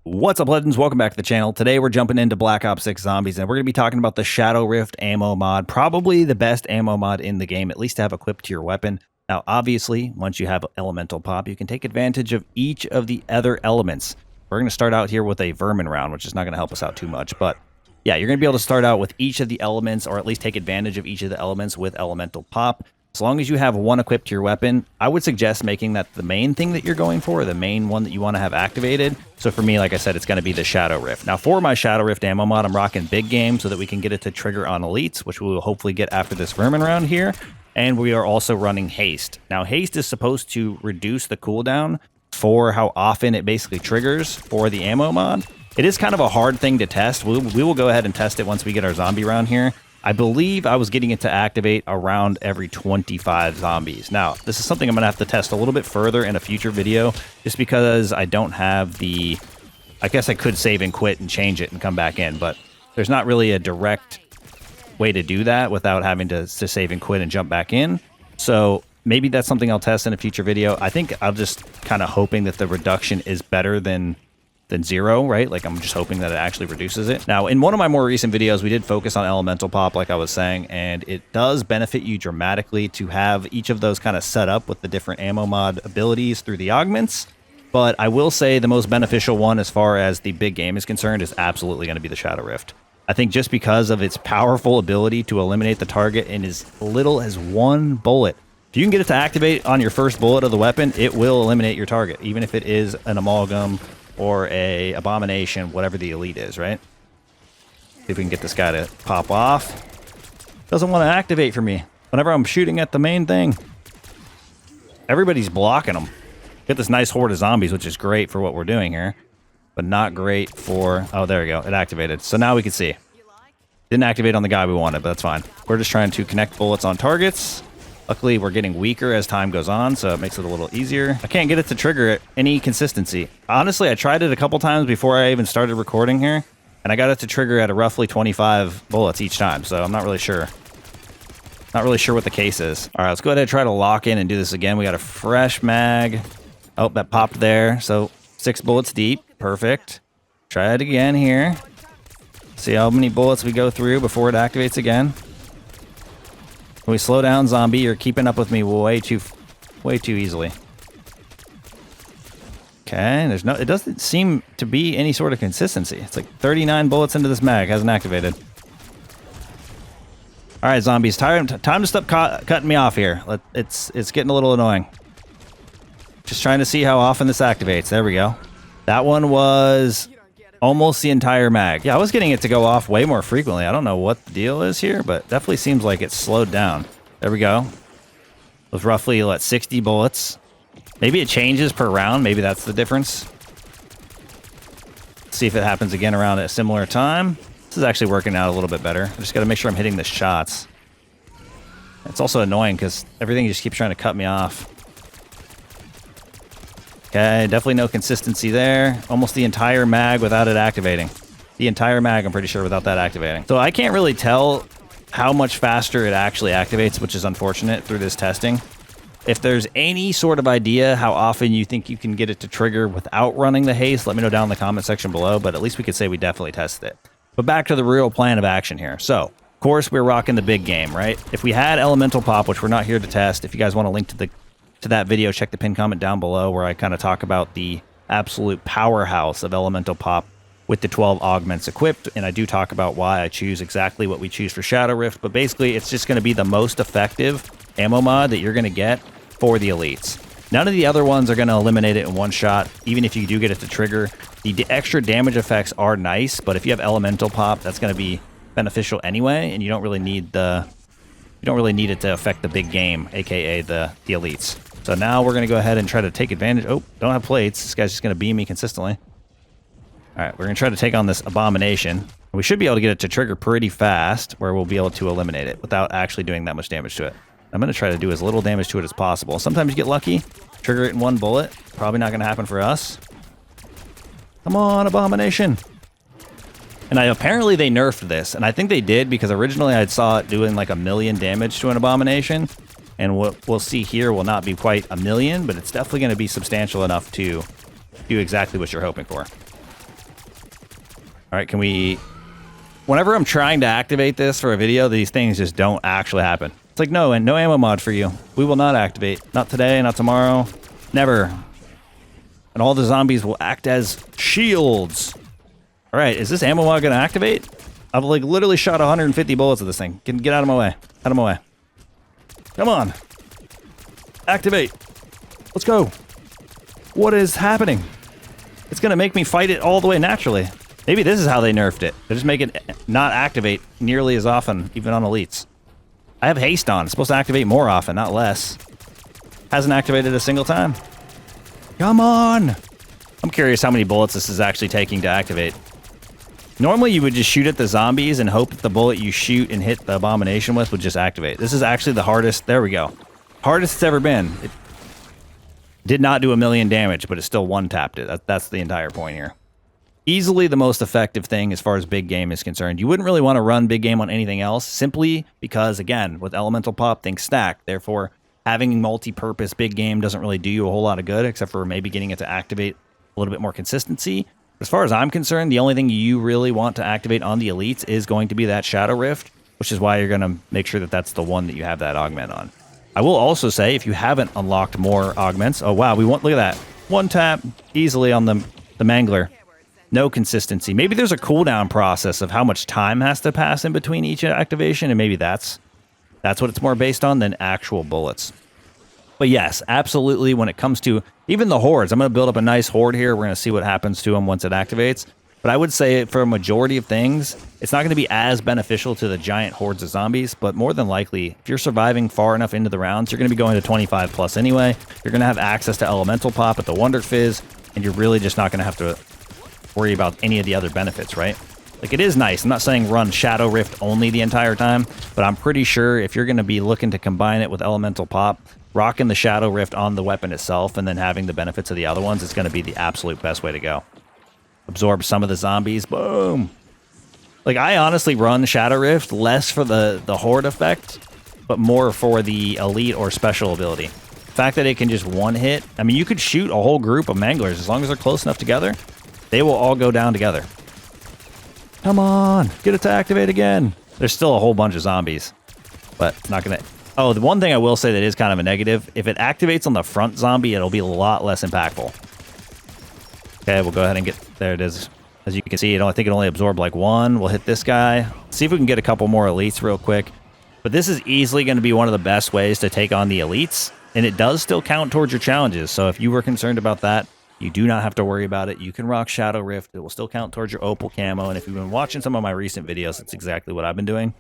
What's up, legends? Welcome back to the channel. Today we're jumping into Black Ops 6 Zombies, and we're going to be talking about the Shadow Rift ammo mod. Probably the best ammo mod in the game, at least to have equipped to your weapon. Now, obviously, once you have Elemental Pop, you can take advantage of each of the other elements. We're going to start out here with a Vermin round, which is not going to help us out too much, but yeah, you're going to be able to start out with each of the elements, or at least take advantage of each of the elements with Elemental Pop. As long as you have one equipped to your weapon, I would suggest making that the main thing that you're going for, the main one that you want to have activated. So for me, like I said, it's going to be the Shadow Rift. Now for my Shadow Rift ammo mod, I'm rocking Big Game so that we can get it to trigger on elites, which we will hopefully get after this Vermin round here. And we are also running Haste. Now Haste is supposed to reduce the cooldown for how often it basically triggers for the ammo mod. It is kind of a hard thing to test. We will go ahead and test it once we get our zombie round here. I believe I was getting it to activate around every 25 zombies. Now, this is something I'm going to have to test a little bit further in a future video, just because I don't have the... I guess I could save and quit and change it and come back in, but there's not really a direct way to do that without having to save and quit and jump back in. So maybe that's something I'll test in a future video. I think I'm just kind of hoping that the reduction is better than zero, right? Like, I'm just hoping that it actually reduces it. Now, in one of my more recent videos, we did focus on Elemental Pop, like I was saying, and it does benefit you dramatically to have each of those kind of set up with the different ammo mod abilities through the Augments. But I will say the most beneficial one as far as the big game is concerned is absolutely going to be the Shadow Rift. I think just because of its powerful ability to eliminate the target in as little as one bullet. If you can get it to activate on your first bullet of the weapon, it will eliminate your target, even if it is an amalgam or a abomination, whatever the elite is, right? See if we can get this guy to pop off. Doesn't want to activate for me whenever I'm shooting at the main thing. Everybody's blocking them. Get this nice horde of zombies, which is great for what we're doing here, but not great for... Oh, there we go. It activated. So now we can see. Didn't activate on the guy we wanted, but that's fine. We're just trying to connect bullets on targets. Luckily, we're getting weaker as time goes on, so it makes it a little easier. I can't get it to trigger any consistency. Honestly, I tried it a couple times before I even started recording here, and I got it to trigger at a roughly 25 bullets each time, so I'm not really sure. Not really sure what the case is. All right, let's go ahead and try to lock in and do this again. We got a fresh mag. Oh, that popped there. So 6 bullets deep. Perfect. Try it again here. See how many bullets we go through before it activates again. When we slow down, zombie, you're keeping up with me way too easily. Okay, it doesn't seem to be any sort of consistency. It's like 39 bullets into this mag, hasn't activated. All right, zombies, time to stop cutting me off here. It's getting a little annoying. Just trying to see how often this activates. There we go. That one was almost the entire mag. Yeah, I was getting it to go off way more frequently. I don't know what the deal is here, but definitely seems like it's slowed down. There we go. It was roughly, 60 bullets. Maybe it changes per round. Maybe that's the difference. Let's see if it happens again around a similar time. This is actually working out a little bit better. I just got to make sure I'm hitting the shots. It's also annoying because everything just keeps trying to cut me off. Okay, definitely no consistency there. Almost the entire mag without it activating. The entire mag, I'm pretty sure, without that activating. So I can't really tell how much faster it actually activates, which is unfortunate through this testing. If there's any sort of idea how often you think you can get it to trigger without running the haste, let me know down in the comment section below, but at least we could say we definitely tested it. But back to the real plan of action here. So, of course, we're rocking the big game, right? If we had Elemental Pop, which we're not here to test, if you guys want a link to that video, check the pinned comment down below where I kind of talk about the absolute powerhouse of Elemental Pop with the 12 augments equipped, and I do talk about why I choose exactly what we choose for Shadow Rift, but basically it's just going to be the most effective ammo mod that you're going to get for the elites. None of the other ones are going to eliminate it in one shot, even if you do get it to trigger. The extra damage effects are nice, but if you have Elemental Pop, that's going to be beneficial anyway, and you don't really need it to affect the big game, aka the elites. So now we're going to go ahead and try to take advantage. Oh, don't have plates. This guy's just going to beam me consistently. All right, we're going to try to take on this abomination. We should be able to get it to trigger pretty fast, where we'll be able to eliminate it without actually doing that much damage to it. I'm going to try to do as little damage to it as possible. Sometimes you get lucky, trigger it in one bullet. Probably not going to happen for us. Come on, abomination. And apparently they nerfed this, and I think they did because originally I saw it doing like 1 million damage to an abomination. And what we'll see here will not be quite 1 million, but it's definitely going to be substantial enough to do exactly what you're hoping for. All right, can we... Whenever I'm trying to activate this for a video, these things just don't actually happen. It's like, no, and no ammo mod for you. We will not activate. Not today, not tomorrow. Never. And all the zombies will act as shields. All right, is this ammo mod going to activate? I've like literally shot 150 bullets at this thing. Get out of my way. Out of my way. Come on. Activate. Let's go. What is happening? It's going to make me fight it all the way naturally. Maybe this is how they nerfed it. They just make it not activate nearly as often, even on elites. I have haste on. It's supposed to activate more often, not less. Hasn't activated a single time. Come on! I'm curious how many bullets this is actually taking to activate. Normally you would just shoot at the zombies and hope that the bullet you shoot and hit the abomination with would just activate. This is actually the hardest. There we go. Hardest it's ever been. It did not do 1,000,000 damage, but it still one-tapped it. That's the entire point here. Easily the most effective thing as far as big game is concerned. You wouldn't really want to run big game on anything else, simply because, again, with elemental pop, things stack. Therefore, having multi-purpose big game doesn't really do you a whole lot of good, except for maybe getting it to activate a little bit more consistency. As far as I'm concerned, the only thing you really want to activate on the elites is going to be that Shadow Rift, which is why you're going to make sure that that's the one that you have that augment on. I will also say, if you haven't unlocked more augments, oh wow, look at that. One tap easily on the Mangler. No consistency. Maybe there's a cooldown process of how much time has to pass in between each activation, and maybe that's what it's more based on than actual bullets. But yes, absolutely, when it comes to even the hordes, I'm going to build up a nice horde here. We're going to see what happens to them once it activates. But I would say for a majority of things, it's not going to be as beneficial to the giant hordes of zombies, but more than likely, if you're surviving far enough into the rounds, you're going to be going to 25 plus anyway. You're going to have access to elemental pop at the Wonder Fizz, and you're really just not going to have to worry about any of the other benefits, right? Like, it is nice. I'm not saying run Shadow Rift only the entire time, but I'm pretty sure if you're going to be looking to combine it with elemental pop, rocking the Shadow Rift on the weapon itself and then having the benefits of the other ones is going to be the absolute best way to go. Absorb some of the zombies. Boom. Like, I honestly run Shadow Rift less for the horde effect, but more for the elite or special ability. The fact that it can just one hit. I mean, you could shoot a whole group of Manglers as long as they're close enough together. They will all go down together. Come on, get it to activate again. There's still a whole bunch of zombies, but it's not gonna... Oh, the one thing I will say that is kind of a negative, if it activates on the front zombie, it'll be a lot less impactful. Okay, we'll go ahead and get... There it is. As you can see, I think it only absorbed like one. We'll hit this guy. See if we can get a couple more elites real quick. But this is easily going to be one of the best ways to take on the elites, and it does still count towards your challenges. So if you were concerned about that, you do not have to worry about it. You can rock Shadow Rift. It will still count towards your Opal camo. And if you've been watching some of my recent videos, that's exactly what I've been doing.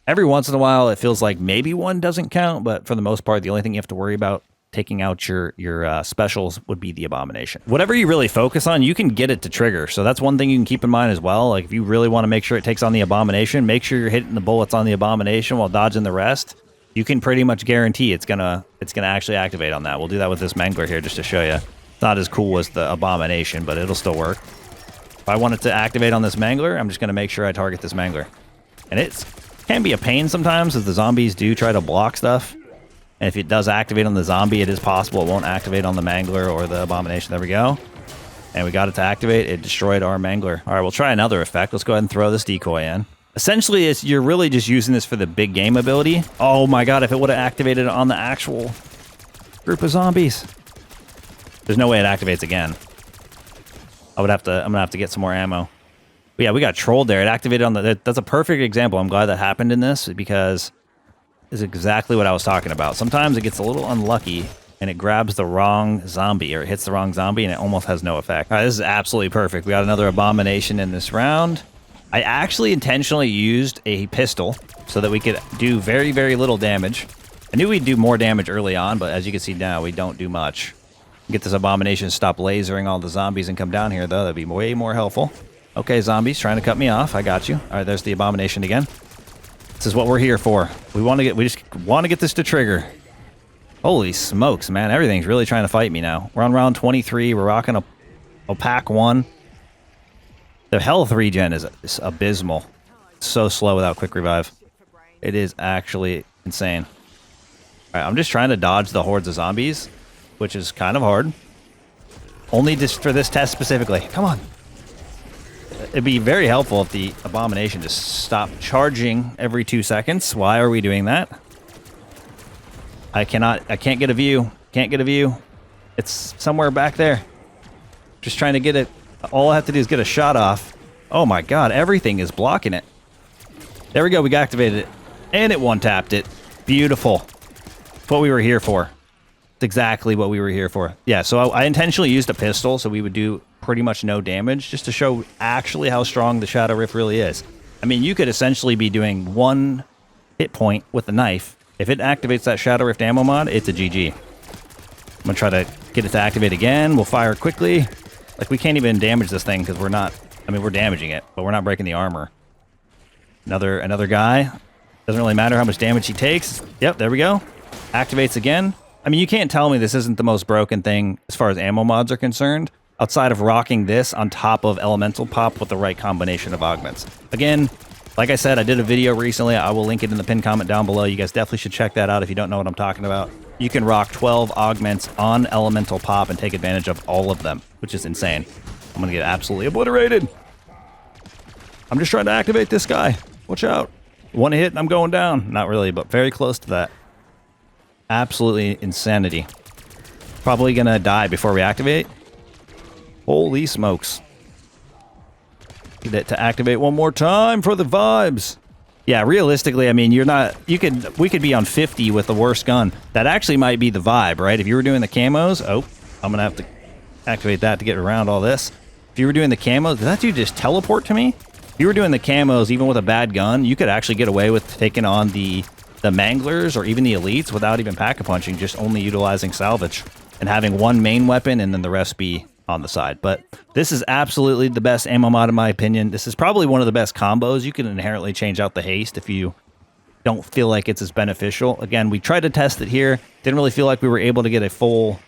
Every once in a while, it feels like maybe one doesn't count, but for the most part, the only thing you have to worry about taking out your specials would be the Abomination. Whatever you really focus on, you can get it to trigger. So that's one thing you can keep in mind as well. Like, if you really want to make sure it takes on the Abomination, make sure you're hitting the bullets on the Abomination while dodging the rest. You can pretty much guarantee it's gonna actually activate on that. We'll do that with this Mangler here just to show you. It's not as cool as the Abomination, but it'll still work. If I want it to activate on this Mangler, I'm just going to make sure I target this Mangler. And it can be a pain sometimes as the zombies do try to block stuff. And if it does activate on the zombie, it is possible it won't activate on the Mangler or the Abomination. There we go. And we got it to activate. It destroyed our Mangler. All right, we'll try another effect. Let's go ahead and throw this decoy in. Essentially, you're really just using this for the big game ability. Oh my god, if it would have activated on the actual group of zombies. There's no way it activates again. I'm gonna have to get some more ammo. But yeah, we got trolled there. It activated on the... That's a perfect example. I'm glad that happened in this because it's exactly what I was talking about. Sometimes it gets a little unlucky and it grabs the wrong zombie or it hits the wrong zombie and it almost has no effect. All right, this is absolutely perfect. We got another Abomination in this round. I actually intentionally used a pistol so that we could do very, very little damage. I knew we'd do more damage early on, but as you can see now, we don't do much. Get this Abomination to stop lasering all the zombies and come down here, though. That'd be way more helpful. Okay, zombies trying to cut me off. I got you. All right, there's the Abomination again. This is what we're here for. We just want to get this to trigger. Holy smokes, man. Everything's really trying to fight me now. We're on round 23. We're rocking a pack 1. The health regen is abysmal. It's so slow without quick revive. It is actually insane. All right, I'm just trying to dodge the hordes of zombies, which is kind of hard. Only just for this test specifically. Come on. It'd be very helpful if the Abomination just stopped charging every 2 seconds. Why are we doing that? I can't get a view. Can't get a view. It's somewhere back there. Just trying to get it. All I have to do is get a shot off. Oh my god, everything is blocking it. There we go, we activated it. And it one-tapped it. Beautiful. That's what we were here for. It's exactly what we were here for. Yeah, so I intentionally used a pistol so we would do pretty much no damage, just to show actually how strong the Shadow Rift really is. I mean, you could essentially be doing 1 hit point with a knife. If it activates that Shadow Rift ammo mod, it's a GG. I'm gonna try to get it to activate again. We'll fire quickly. Like, we can't even damage this thing because we're not... I mean, we're damaging it, but we're not breaking the armor. Another guy. Doesn't really matter how much damage he takes. Yep, there we go. Activates again. I mean, you can't tell me this isn't the most broken thing as far as ammo mods are concerned, outside of rocking this on top of Elemental Pop with the right combination of augments. Again, like I said, I did a video recently. I will link it in the pinned comment down below. You guys definitely should check that out if you don't know what I'm talking about. You can rock 12 augments on Elemental Pop and take advantage of all of them, which is insane. I'm going to get absolutely obliterated. I'm just trying to activate this guy. Watch out. 1 hit and I'm going down. Not really, but very close to that. Absolutely insanity. Probably going to die before we activate. Holy smokes. Get it to activate one more time for the vibes. Yeah, realistically, I mean, we could be on 50 with the worst gun. That actually might be the vibe, right? If you were doing the camos, oh, I'm going to have to activate that to get around all this. If you were doing the camos, did that dude just teleport to me? If you were doing the camos, even with a bad gun, you could actually get away with taking on the manglers or even the elites without even pack-a-punching, just only utilizing salvage and having one main weapon and then the rest be on the side. But this is absolutely the best ammo mod in my opinion. This is probably one of the best combos. You can inherently change out the haste if you don't feel like it's as beneficial. Again, we tried to test it here. Didn't really feel like we were able to get a full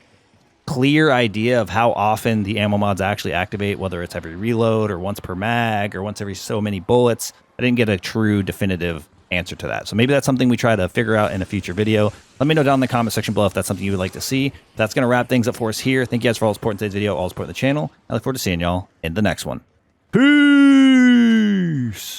clear idea of how often the ammo mods actually activate, whether it's every reload or once per mag or once every so many bullets. I didn't get a true definitive answer to that. So maybe that's something we try to figure out in a future video. Let me know down in the comment section below if that's something you would like to see. That's going to wrap things up for us here. Thank you guys for all the support in today's video, all the support in the channel. I look forward to seeing y'all in the next one. Peace!